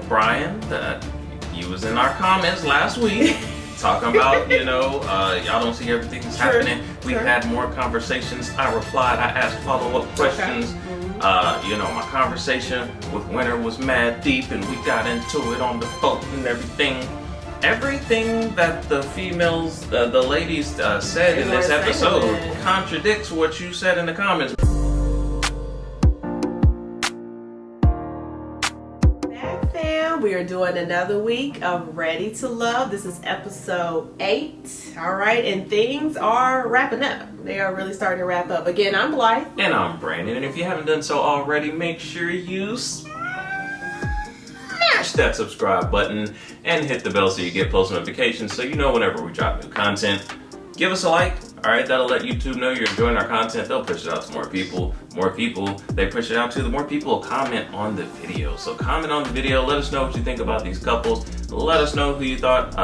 Bryan, that you was in our comments last week talking about, y'all don't see everything that's happening. We had more conversations. I replied. I asked follow-up questions. My conversation with Winter was mad deep, and we got into it on the boat and everything. Everything that the females, the ladies said in this episode contradicts what you said in the comments. Back fam, we are doing another week of Ready to Love. This is episode 8. All right, and things are wrapping up. They are really starting to wrap up. Again, I'm Blythe. And I'm Brandon. And if you haven't done so already, make sure you smash that subscribe button and hit the bell so you get post notifications so you know whenever we drop new content. Give us a like, alright? That'll let YouTube know you're enjoying our content. They'll push it out to more people. More people they push it out to, the more people will comment on the video. So comment on the video, let us know what you think about these couples. Let us know who you thought,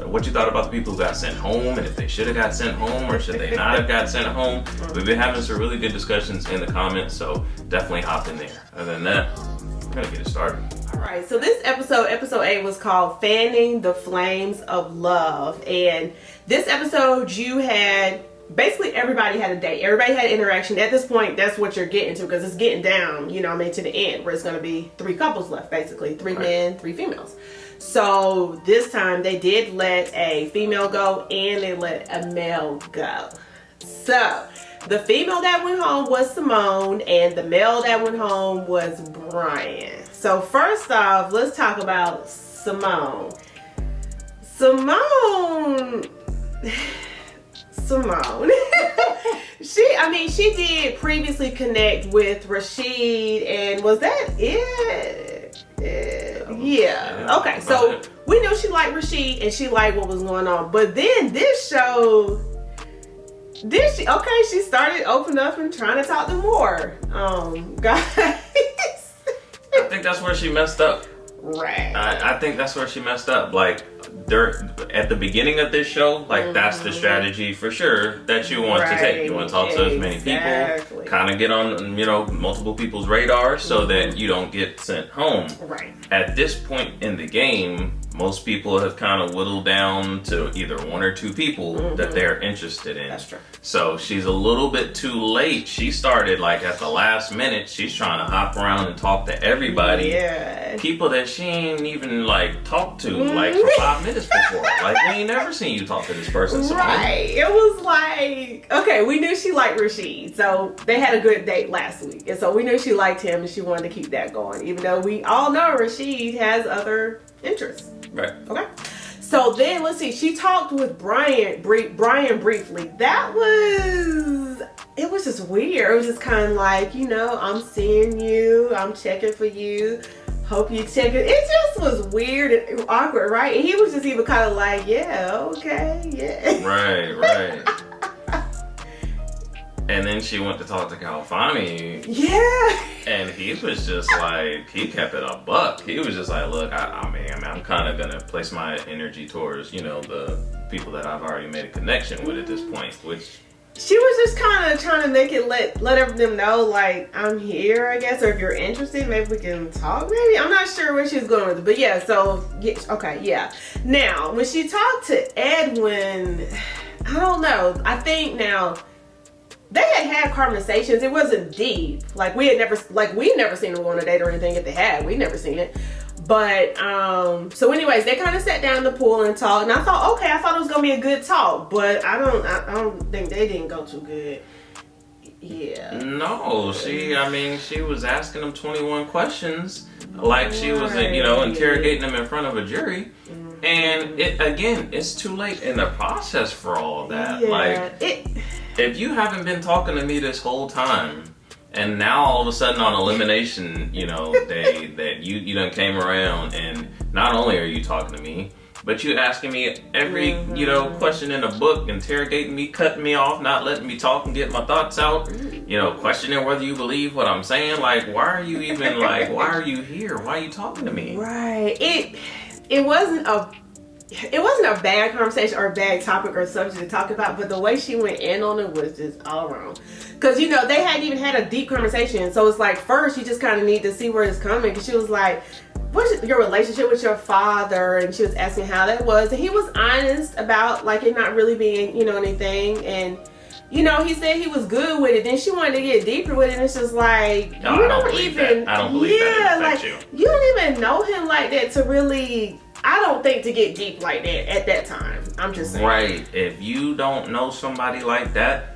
what you thought about the people who got sent home, and if they should have got sent home or should they not have got sent home. We've been having some really good discussions in the comments, so definitely hop in there. Other than that, we're gonna get it started. Alright, so this episode 8, was called Fanning the Flames of Love. And this episode, you had, basically everybody had a date. Everybody had interaction. At this point, that's what you're getting to, because it's getting down, to the end, where it's going to be 3 couples left, basically. 3 men, 3 females. So this time, they did let a female go, and they let a male go. So the female that went home was Simone, and the male that went home was Bryan. So first off, let's talk about Simone. Simone. She did previously connect with Rashid, and was that it? Yeah. Okay, so we knew she liked Rashid, and she liked what was going on. But then this show, she started opening up and trying to talk to more guys. I think that's where she messed up. Right. I think that's where she messed up. Like, at the beginning of this show, like, that's the strategy for sure that you want to take. You want to talk to as many people, kind of get on, multiple people's radars so that you don't get sent home. Right. At this point in the game, most people have kind of whittled down to either 1 or 2 people that they're interested in. That's true. So she's a little bit too late. She started like at the last minute. She's trying to hop around and talk to everybody. Yeah. People that she ain't even like talked to like for 5 minutes before. Like, we ain't never seen you talk to this person. Right. It was like, okay, we knew she liked Rashid. So they had a good date last week. And so we knew she liked him and she wanted to keep that going. Even though we all know Rashid has other interests. Right. Okay. So then, let's see. She talked with Bryan briefly. It was just weird. It was just kind of like, I'm seeing you. I'm checking for you. Hope you check it. It just was weird and awkward, right? And he was just even kind of like, yeah, okay, yeah. Right. And then she went to talk to Calfani. Yeah. And he was just like, he kept it a buck. He was just like, look, I'm kind of going to place my energy towards, the people that I've already made a connection with at this point, which... She was just kind of trying to make it let them know, like, I'm here, I guess, or if you're interested, maybe we can talk, maybe. I'm not sure where she was going with it, but yeah, so, yeah, okay, yeah. Now, when she talked to Edwin, I don't know, I think now... They had conversations. It wasn't deep. Like, we'd never seen them go on a date or anything. If they had, we'd never seen it. But, so anyways, they kind of sat down in the pool and talked. And I thought it was going to be a good talk. But I don't think they didn't go too good. Yeah. No, she was asking them 21 questions. Like she was, interrogating them in front of a jury. And it's too late in the process for all of that. Yeah, if you haven't been talking to me this whole time, and now all of a sudden on elimination, that you done came around, and not only are you talking to me, but you asking me every, question in the book, interrogating me, cutting me off, not letting me talk and get my thoughts out, questioning whether you believe what I'm saying. Like, why are you why are you here? Why are you talking to me? Right. It wasn't it wasn't a bad conversation or a bad topic or subject to talk about, but the way she went in on it was just all wrong. Because, you know, they hadn't even had a deep conversation. So it's like, first, you just kind of need to see where it's coming. Because she was like, what's your relationship with your father? And she was asking how that was. And he was honest about, like, it not really being, you know, anything. And, you know, he said he was good with it. Then she wanted to get deeper with it. And it's just like, no, you I don't even, I don't believe that it affects you don't even know him like that to really, I don't think, to get deep like that at that time. I'm just saying. Right. If you don't know somebody like that,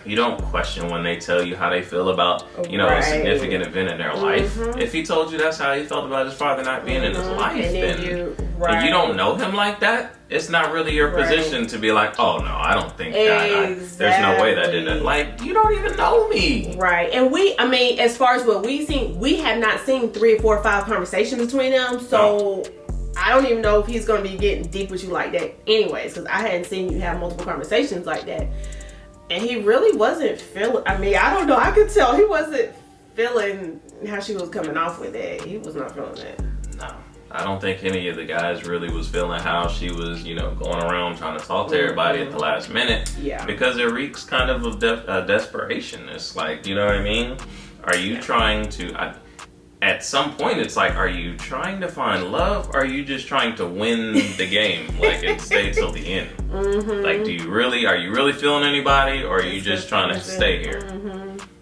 you don't question when they tell you how they feel about, you know, a significant event in their life. If he told you that's how he felt about his father not being in his life, then and you don't know him like that, it's not really your position to be like, oh no, I don't think that. There's no way that didn't. Like, you don't even know me. Right. And I mean, as far as what we've seen, we have not seen 3 or 4 or 5 conversations between them. So I don't even know if he's going to be getting deep with you like that anyways, because I hadn't seen you have multiple conversations like that. And he really wasn't feeling, I mean, I don't know, I could tell he wasn't feeling how she was coming off with it. He was not feeling that. No. I don't think any of the guys really was feeling how she was, you know, going around trying to talk to everybody at the last minute. Yeah. Because it reeks kind of desperation. It's like, you know what I mean? Are you trying to... at some point, it's like, are you trying to find love, or are you just trying to win the game, like, and stay till the end? Like, are you really feeling anybody, or are you just trying to stay here?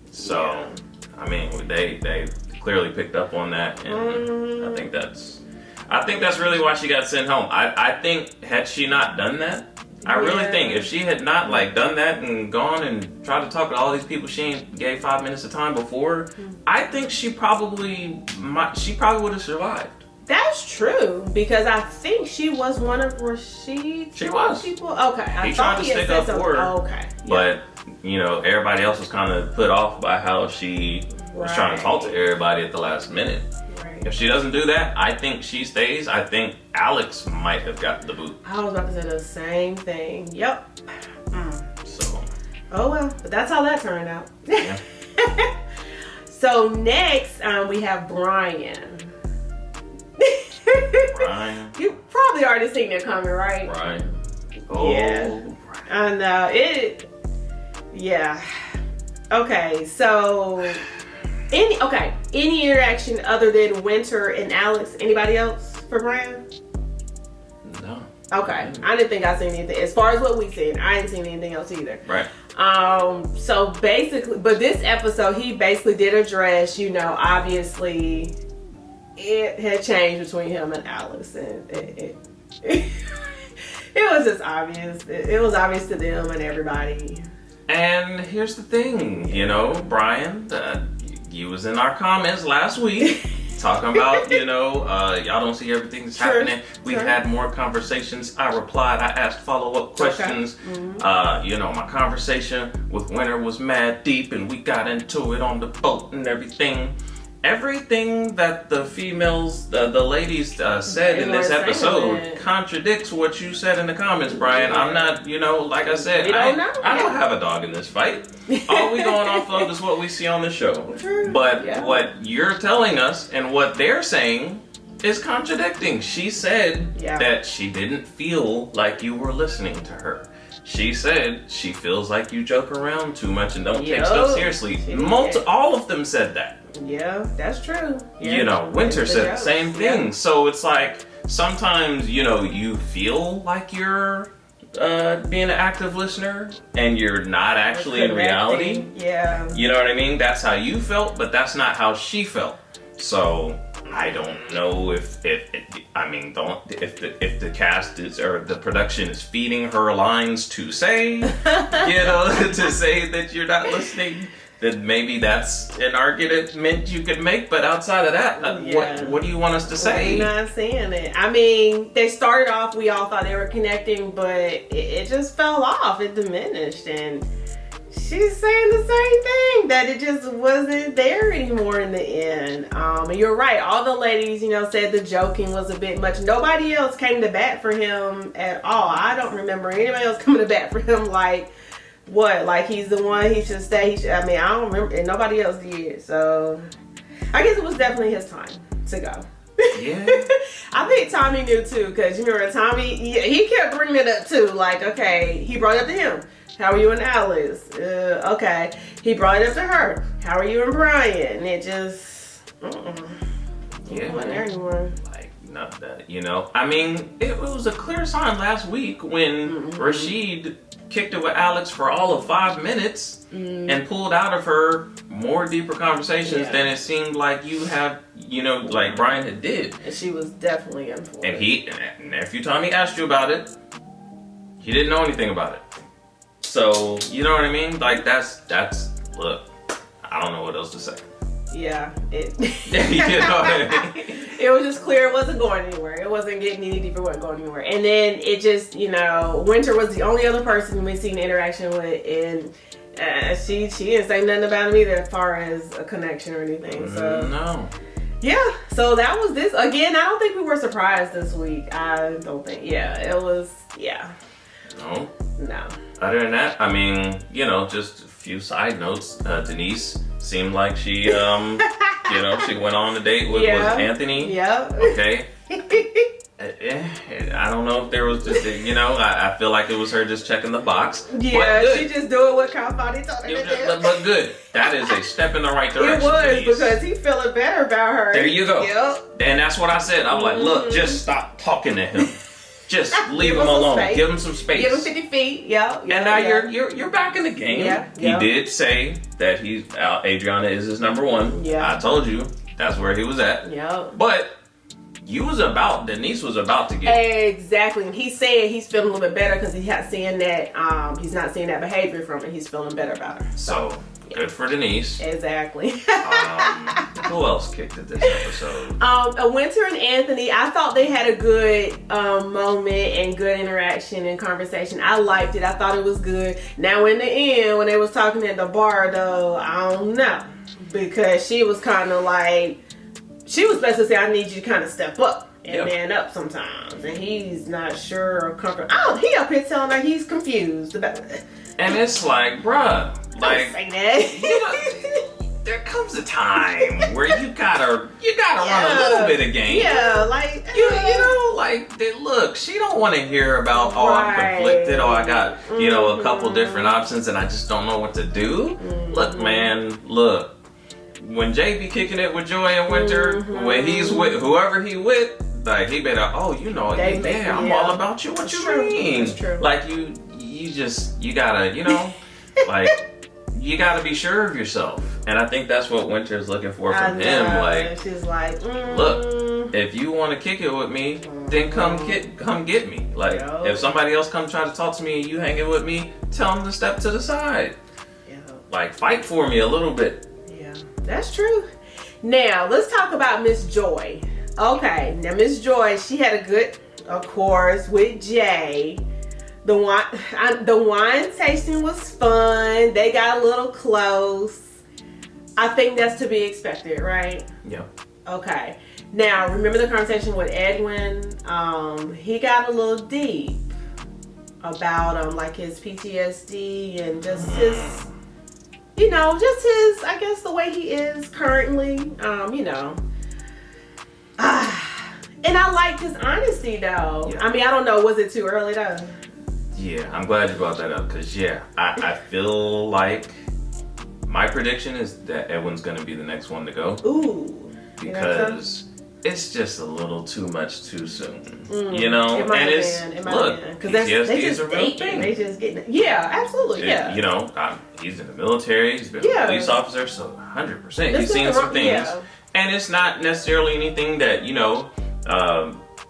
So, I mean, they clearly picked up on that, and I think that's really why she got sent home. I think, had she not done that, I really think if she had not like done that and gone and tried to talk to all these people she ain't gave 5 minutes of time before, I think she probably would have survived. That's true, because I think she was one of Rashid's people. Okay, He tried to stick up for her. Okay, but you know, everybody else was kind of put off by how she was trying to talk to everybody at the last minute. If she doesn't do that, I think she stays. I think Alex might have got the boot. I was about to say the same thing. Yep. So. Oh well, but that's how that turned out. Yeah. So next, we have Bryan. Bryan. You probably already seen it coming, right? Bryan. Oh. Yeah. I know it. Yeah. Okay. So. Any interaction other than Winter and Alex? Anybody else for Bryan? No. Okay. I didn't think I seen anything. As far as what we seen, I didn't see anything else either. Right. So basically, but this episode, he basically did address, you know, obviously it had changed between him and Alex, and it was just obvious. It was obvious to them and everybody. And here's the thing, you know, Bryan, you was in our comments last week talking about, you know, y'all don't see everything that's happening. We had more conversations. I replied. I asked follow-up questions. You know, my conversation with Winter was mad deep, and we got into it on the boat and everything. Everything that the females, the ladies said in this episode contradicts what you said in the comments, Bryan. I'm not, you know, like I said, I don't have a dog in this fight. All we going off of is what we see on the show. But what you're telling us and what they're saying is contradicting. She said that she didn't feel like you were listening to her. She said she feels like you joke around too much and don't take stuff seriously. All of them said that. Yeah, that's true. Yeah. You know, Winter said the same thing. Yeah. So it's like, sometimes, you know, you feel like you're being an active listener and you're not actually in reality. Yeah. You know what I mean? That's how you felt, but that's not how she felt. So I don't know if the cast is, or the production is feeding her lines to say, you know, to say that you're not listening. Then maybe that's an argument you could make, but outside of that, what do you want us to say? We're not saying it. I mean, they started off, we all thought they were connecting, but it just fell off. It diminished, and she's saying the same thing, that it just wasn't there anymore in the end. And you're right, all the ladies, you know, said the joking was a bit much. Nobody else came to bat for him at all. I don't remember anybody else coming to bat for him like, what, like he's the one, he should stay. I don't remember, and nobody else did. So I guess it was definitely his time to go. Yeah. I think Tommy knew too, because you remember Tommy, he kept bringing it up too. Like, okay, he brought it up to him. How are you and Alice? Okay. He brought it up to her. How are you and Brian? It just, Yeah. wasn't there anymore. Like, not that, you know. I mean, it was a clear sign last week when Rashid kicked it with Alex for all of 5 minutes and pulled out of her more deeper conversations than it seemed like you have, you know, like Brian had did. And she was definitely in for it. And nephew Tommy asked you about it, he didn't know anything about it. So, you know what I mean? Like, that's look, I don't know what else to say. Yeah, You know what I mean? it was just clear it wasn't going anywhere. It wasn't getting any deeper, wasn't going anywhere. And then it just, you know, Winter was the only other person we seen interaction with, and she didn't say nothing about him either as far as a connection or anything. So no. Yeah, so that was this. Again, I don't think we were surprised this week. I don't think. Yeah, it was, No. No. Other than that, I mean, you know, just a few side notes. Denise seemed like she, you know, she went on a date with was Anthony. Yeah. Okay. I don't know if there was just, you know, I feel like it was her just checking the box. Yeah, she just doing what Confati told her to do. But good. That is a step in the right direction. It was, Denise. because he feeling better about her. There you go. Yep. And that's what I said. I'm like, look, just stop talking to him. Just leave him alone. Give him some space. Give him 50 feet. Yeah. And now you're back in the game. Yeah. He did say that Adriana is his number one. Yeah. I told you that's where he was at. Yeah. But Denise was about to get exactly. And he said he's feeling a little bit better because he's not seeing that behavior from it. He's feeling better about her. So good for Denise. Exactly. Who else kicked it this episode? Winter and Anthony, I thought they had a good moment and good interaction and conversation. I liked it. I thought it was good. Now in the end, when they was talking at the bar though, I don't know. Because she was kind of like, she was basically saying, I need you to kind of step up and man up sometimes. And he's not sure or comfortable. Oh, he up here telling her he's confused about it. And it's like, bruh, like, don't say that. You know, there comes a time where you gotta run a little bit of game. Yeah, like you know, like look, she don't want to hear about I'm conflicted, I got you know a couple different options and I just don't know what to do. Look, man, look. When Jay be kicking it with Joy and Winter, when he's with whoever he with, like he better, you know, I'm all about you. What you mean? That's true. Like you gotta, you know, like you gotta be sure of yourself. And I think that's what Winter's looking for from him. Like she's like, look, if you want to kick it with me, then come get me. Like if somebody else come try to talk to me and you hanging with me, tell them to step to the side. Like fight for me a little bit. That's true. Now, let's talk about Miss Joy. Okay, now Miss Joy, she had a good, of course, with Jay. The wine tasting was fun. They got a little close. I think that's to be expected, right? Yeah. Okay. Now, remember the conversation with Edwin? He got a little deep about like his PTSD and just his... You know, just his, I guess, the way he is currently, you know. And I liked his honesty, though. Yeah. I mean, I don't know, was it too early, though? Yeah, I'm glad you brought that up, because, I feel like my prediction is that Edwin's going to be the next one to go. Ooh. Because it's just a little too much too soon, you know? And it's, look, PTSD is a real thing. They just getting, yeah, absolutely, yeah. You know, he's in the military, he's been a police officer, so 100%. He's seen some things. And it's not necessarily anything that, you know,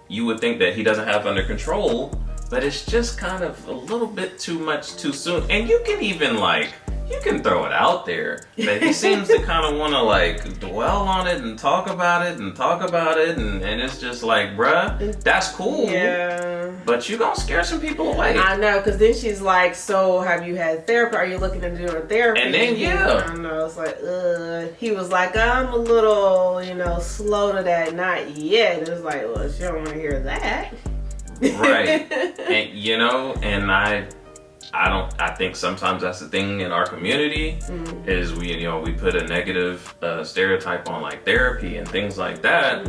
you would think that he doesn't have under control, but it's just kind of a little bit too much too soon. And you can even, like, you can throw it out there, but he seems to kind of want to like dwell on it and talk about it, and it's just like, bruh, that's cool. Yeah. But you gonna scare some people away. I know, because then she's like, so have you had therapy? Are you looking into doing therapy? And then, I know, it's like, he was like, I'm a little, you know, slow to that, not yet. It's like, well, she don't want to hear that. Right. And, you know, and I think sometimes that's the thing in our community is we put a negative stereotype on like therapy and things like that.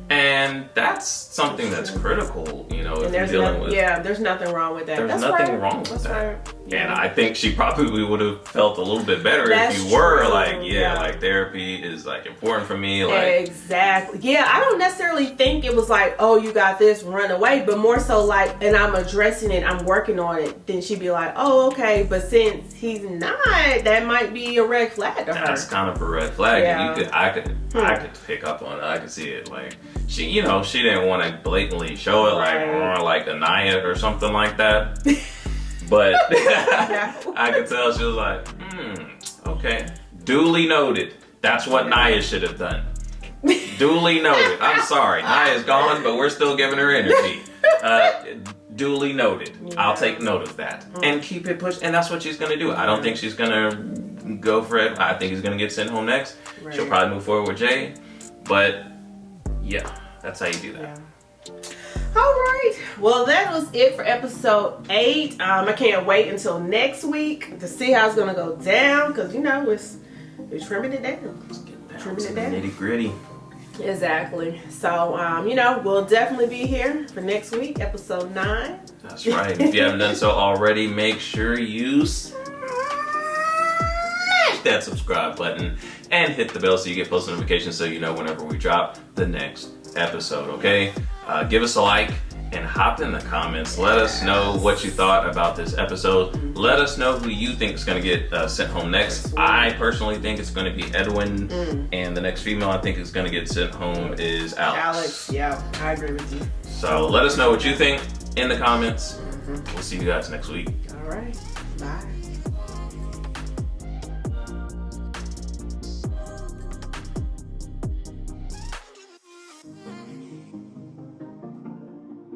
And And that's something that's critical, you know, if you're dealing with. Yeah, there's nothing wrong with that. There's nothing wrong with that. Yeah. And I think she probably would have felt a little bit better if you were like, like therapy is like important for me. Like exactly. Yeah, I don't necessarily think it was like, oh, you got this, run away, but more so like, and I'm addressing it, I'm working on it. Then she'd be like, oh, okay, but since he's not, that might be a red flag to her. That's kind of a red flag. Yeah. And I could pick up on it. I could see it. Like she, you know, she didn't want to blatantly show it, like deny it or something like that. But I could tell she was like, okay. Duly noted. That's what Naya should have done. Duly noted. I'm sorry. Naya's gone, but we're still giving her energy. Duly noted. I'll take note of that. And keep it pushed. And that's what she's going to do. I don't think she's going to go for it. I think he's going to get sent home next. Right. She'll probably move forward with Jay. But yeah, that's how you do that. Yeah. All right. Well, that was it for episode 8. I can't wait until next week to see how it's going to go down because, you know, we're trimming it down. Trimming it down. Nitty gritty. Exactly. So, you know, we'll definitely be here for next week, episode 9. That's right. If you haven't done so already, make sure you smash that subscribe button and hit the bell so you get post notifications so you know whenever we drop the next episode, okay? Give us a like and hop in the comments. Let us know what you thought about this episode. Let us know who you think is going to get sent home next. I personally think it's going to be Edwin, and the next female I think is going to get sent home is Alex. Yeah, I agree with you. So let us know what you think in the comments. We'll see you guys next week. All right. Bye.